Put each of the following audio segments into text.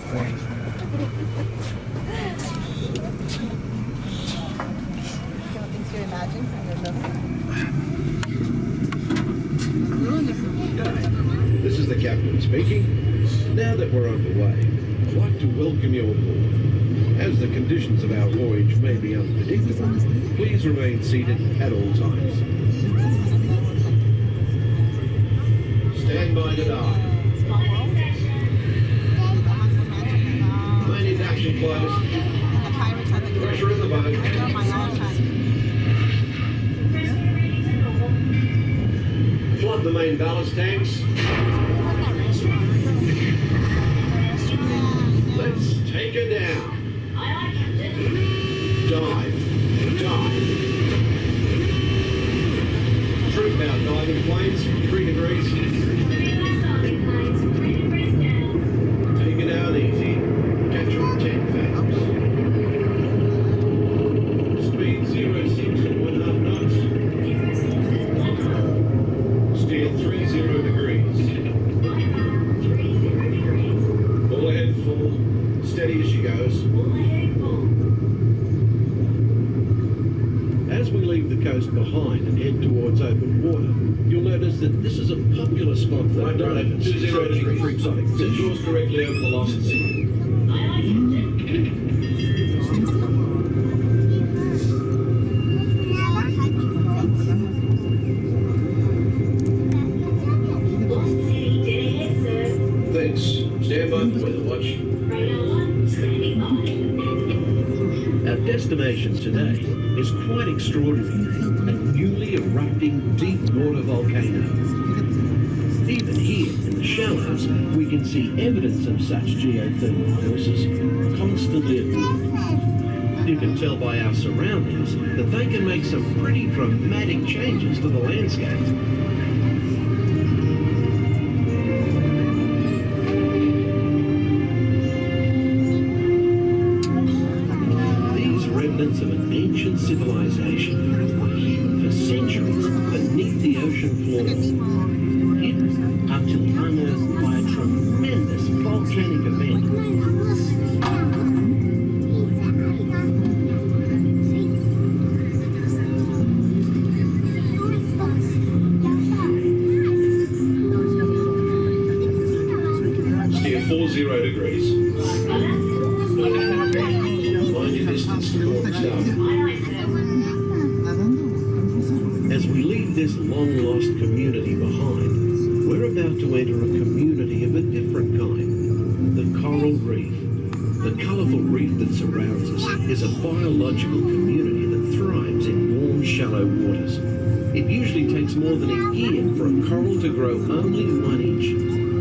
Things you imagine from your This is the captain speaking. Now that we're underway, I'd like to welcome you aboard. As the conditions of our voyage may be unpredictable, please remain seated at all times. Stand by to dive. Main induction closed. Pressure in the boat. Flood the main ballast tanks. Let's take her down. Dive. Dive. Troop out diving planes. 3 degrees. Take it out easy. Catch on 10 fathoms. Speed 06 and 1.5 knots. Steer 30 degrees. All ahead full. Steady as she goes. As we leave the coast behind and head towards open water, you'll notice that this is a popular spot for divers searching for exotic fish. Shores directly over the lost sea. Thanks. Stand by for weather watch. Our destination today is quite extraordinary, a newly erupting deep water volcano. Even here in the shallows, we can see evidence of such geothermal forces constantly at work. You can tell by our surroundings that they can make some pretty dramatic changes to the landscape. Remnants of an ancient civilization were hidden for centuries beneath the ocean floor, hidden until unearthed by a tremendous volcanic event. Steer 40 degrees. As we leave this long-lost community behind, we're about to enter a community of a different kind, the coral reef. The colourful reef that surrounds us is a biological community that thrives in warm, shallow waters. It usually takes more than a year for a coral to grow only 1 inch.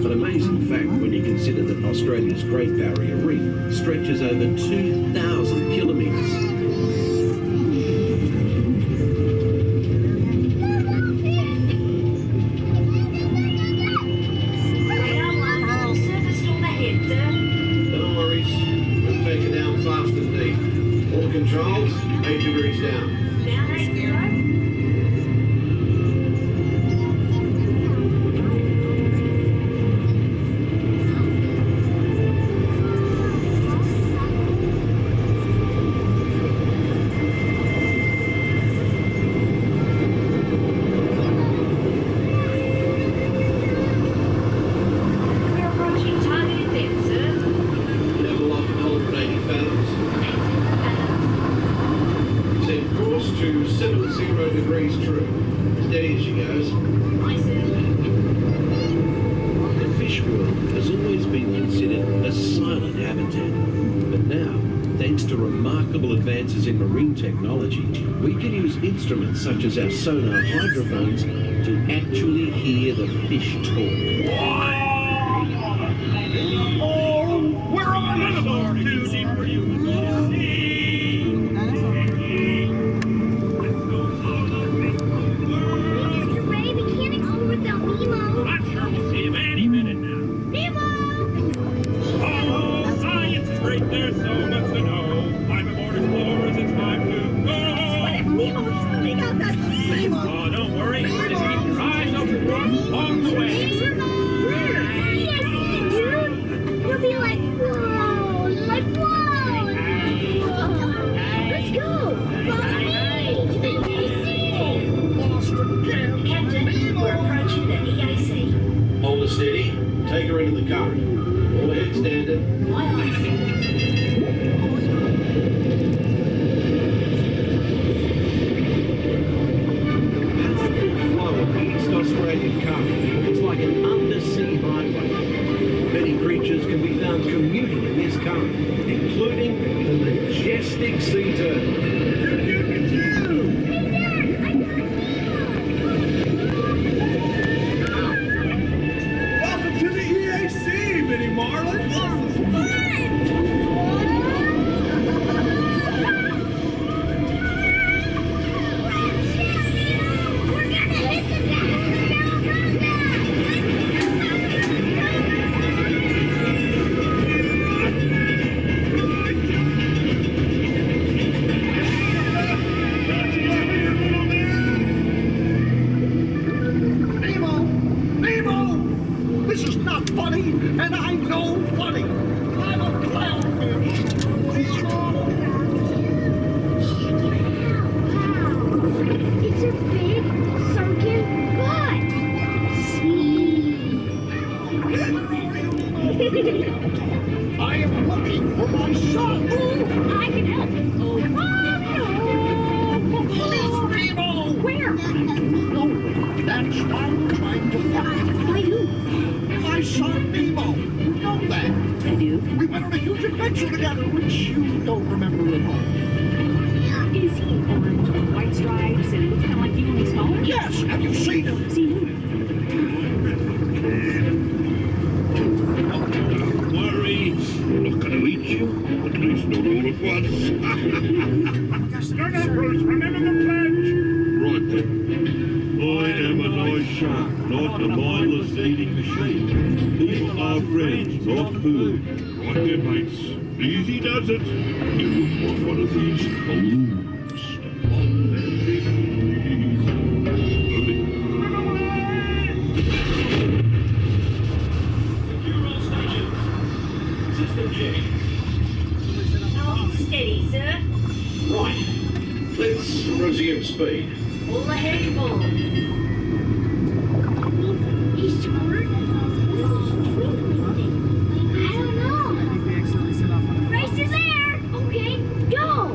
An amazing fact when you consider that Australia's Great Barrier Reef stretches over 2,000 kilometres. No worries, we'll take it down fast and deep. All controls, 8 degrees down. Down 80. To 70 degrees true. Steady as she goes. The fish world has always been considered a silent habitat, but now, thanks to remarkable advances in marine technology, we can use instruments such as our sonar hydrophones to actually hear the fish talk. Oh, we're on a little more too deep for you. I'm sure we'll see him any minute now. Nemo! Oh, science is great, there's so much to know. Climb aboard explorers, it's time to go. What if Nemo's coming out that thing? Oh, don't worry, just keep your eyes open along the way. Where? found commuting in this car, including the majestic sea turtle. Welcome to the EAC, Minnie Marlin. Nemo! Nemo! This is not funny, and I know funny. I'm a clownfish. It's a big sunken butt. See? I am looking for my son. Oh, I can help. Oh, It's Nemo! where? No, that's what I'm trying to find. By who? My son Nemo. You know that. I do. We went on a huge adventure together, which you don't remember at all. Is he orange with white stripes and looks kind of like you, only smaller? Yes, have you seen him? See who? Don't worry. I'm not going to eat you. At least not all at once. Stand up, Bruce. Remember the pledge. Right then. I am a nice shark, not a mindless eating machine. People are friends, not food. Right then, mates. Easy does it. You would want one of these balloons. Steady, sir. Right, let's resume speed. Pull ahead, pull. He's smart. I don't know. Race is there. Okay, go.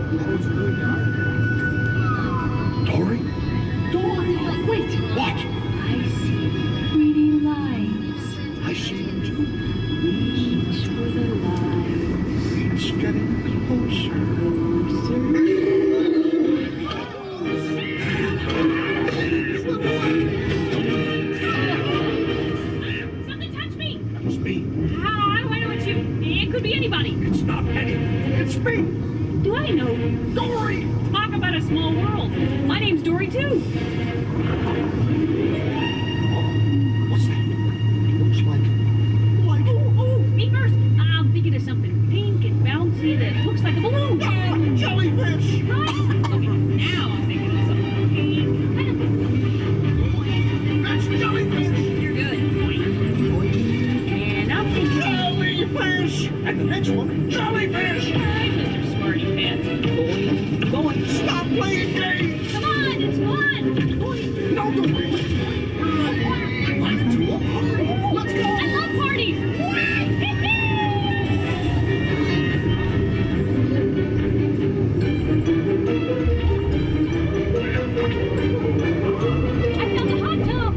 Dory? Dory? Wait. What? I see pretty lights. I see them too. Reach for the light. It's getting closer. Something touched me. It's me. How do I know it's you? It could be anybody. It's not Penny. It's me. Do I know? Dory! Talk about a small world. My name's Dory too. What's that? It looks like... Oh, me first. I'm thinking of something pink and bouncy that looks like a balloon. Jellyfish! Right? Okay, now I'm thinking of something pink. That's jellyfish! You're good. And I'm thinking... Jellyfish! And the next one, jellyfish! Hi, Mr. Smarty Pants. Going. Stop playing games! Come on, it's fun. Going. No, Dory! I'd like to. Let's go! I love parties. I found a hot tub.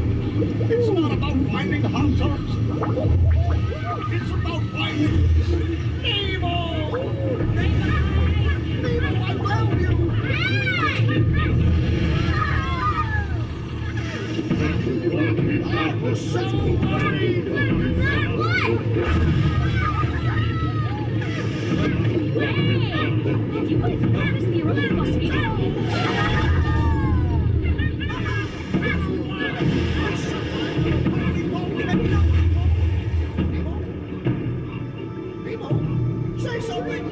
It's not about finding hot tubs. It's about finding Nemo! Nemo, I found you! I was so worried! If you guys notice the alarm must be Nemo, say something!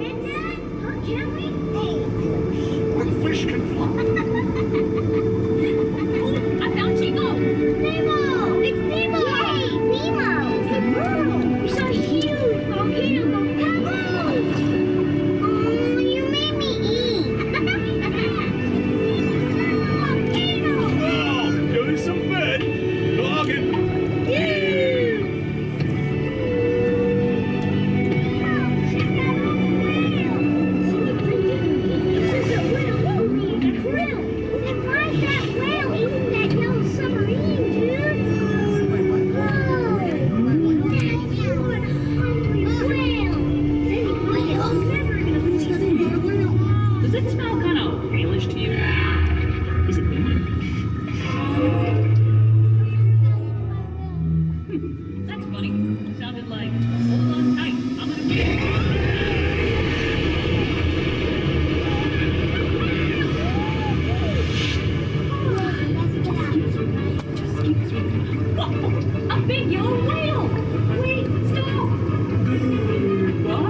Can we? Oh, of course. When fish can fly. I found Chico. Nemo! It's Nemo! Yay! Nemo! It's a bird! We saw a huge volcano go kaboom! Oh, you made me A big yellow whale! Wait, stop! Goodbye!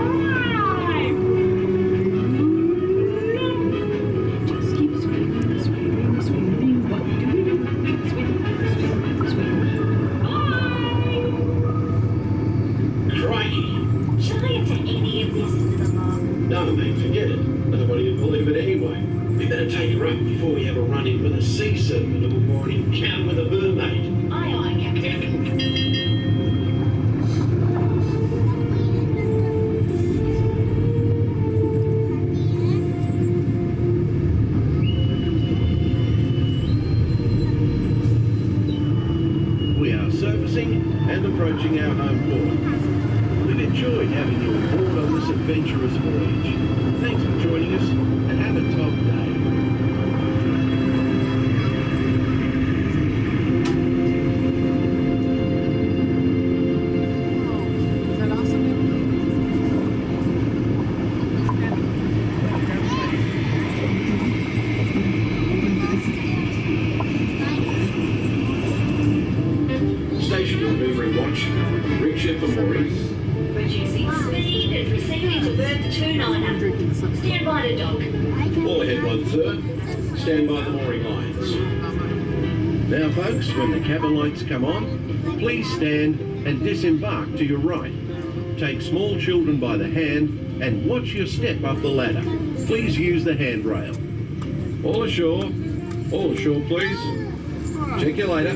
Just keep swimming, swimming, swimming. What do we do? Swim, swim, swim. Bye! Crikey! Shall I enter any of this into the log? No, mate, forget it. Nobody would believe it anyway. We better take her up before we have a run-in with a sea serpent or an encounter with a mermaid. Aye, aye, Captain. We are surfacing and approaching our home port. We've enjoyed having you aboard on this adventurous voyage. Thanks for joining us and have a top day. Is that awesome? Station maneuvering watch. Reach ship for mooring. Reducing speed and proceeding to berth 2900. Stand by to dock. All ahead 1/3. Stand by the mooring lines. Now folks, when the cabin lights come on, please stand and disembark to your right. Take small children by the hand and watch your step up the ladder. Please use the handrail. All ashore. All ashore, please. Check you later.